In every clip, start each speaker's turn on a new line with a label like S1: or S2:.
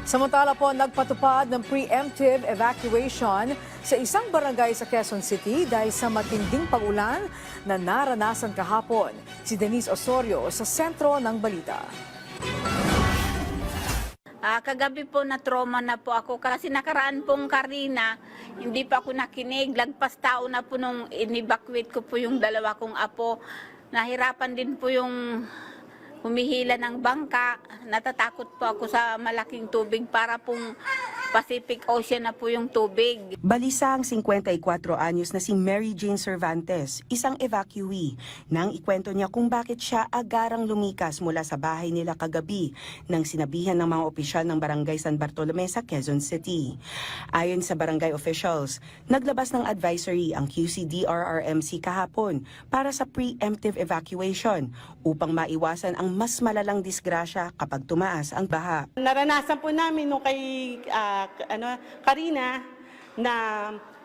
S1: Samantala po, nagpatupad ng preemptive evacuation sa isang barangay sa Quezon City dahil sa matinding pag-ulan na naranasan kahapon. Si Denise Osorio sa sentro ng balita.
S2: Kagabi po na trauma na po ako kasi nakaraan pong Karina, hindi pa ako nakinig. Lagpas tao na po nung in-evacuate ko po yung dalawa kong apo. Nahirapan din po yung humihila ng bangka. Natatakot po ako sa malaking tubig para pong Pacific Ocean na po yung tubig.
S3: Balisa ang 54 anyos na si Mary Jane Cervantes, isang evacuee, nang ikwento niya kung bakit siya agarang lumikas mula sa bahay nila kagabi nang sinabihan ng mga opisyal ng Barangay San Bartolome sa Quezon City. Ayon sa barangay officials, naglabas ng advisory ang QCDRRMC kahapon para sa preemptive evacuation upang maiwasan ang mas malalang disgrasya kapag tumaas ang baha.
S4: Naranasan po namin nung kay Karina na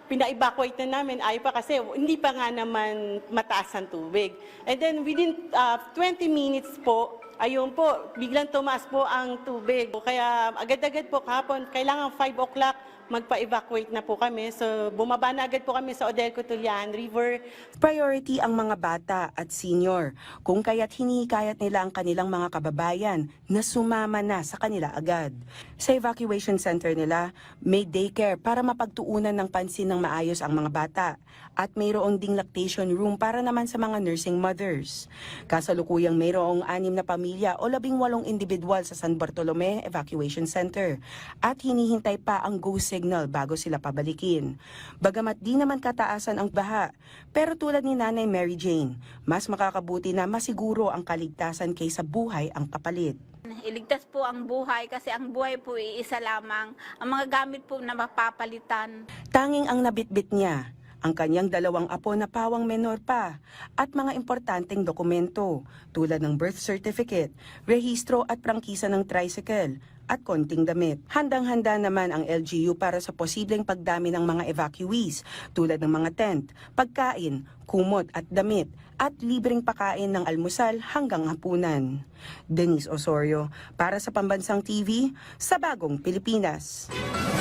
S4: pina-evacuate na namin ay pa kasi hindi pa nga naman mataas ang tubig. And then within 20 minutes po, ayun po, biglang tumaas po ang tubig. Kaya agad-agad po kahapon, kailangan 5 o'clock magpa-evacuate na po kami. So bumaba na agad po kami sa Odelco Tulian River.
S3: Priority ang mga bata at senior, kung kaya't hinihikayat nila ang kanilang mga kababayan na sumama na sa kanila agad. Sa evacuation center nila, may daycare para mapagtuunan ng pansin ng maayos ang mga bata at mayroong ding lactation room para naman sa mga nursing mothers. Kasalukuyang mayroong 6 na pamilya o 18 individual sa San Bartolome Evacuation Center at hinihintay pa ang go signal bago sila pabalikin. Bagamat di naman kataasan ang baha, pero tulad ni Nanay Mary Jane, mas makakabuti na masiguro ang kaligtasan kaysa buhay ang kapalit.
S2: Iligtas po ang buhay kasi ang buhay po iisa lamang. Ang mga gamit po na mapapalitan.
S3: Tanging ang nabitbit niya, ang kanyang 2 apo na pawang menor pa at mga importanteng dokumento tulad ng birth certificate, rehistro at prangkisa ng tricycle at konting damit. Handang-handa naman ang LGU para sa posibleng pagdami ng mga evacuees tulad ng mga tent, pagkain, kumot at damit at libreng pakain ng almusal hanggang hapunan. Denise Osorio para sa Pambansang TV sa Bagong Pilipinas.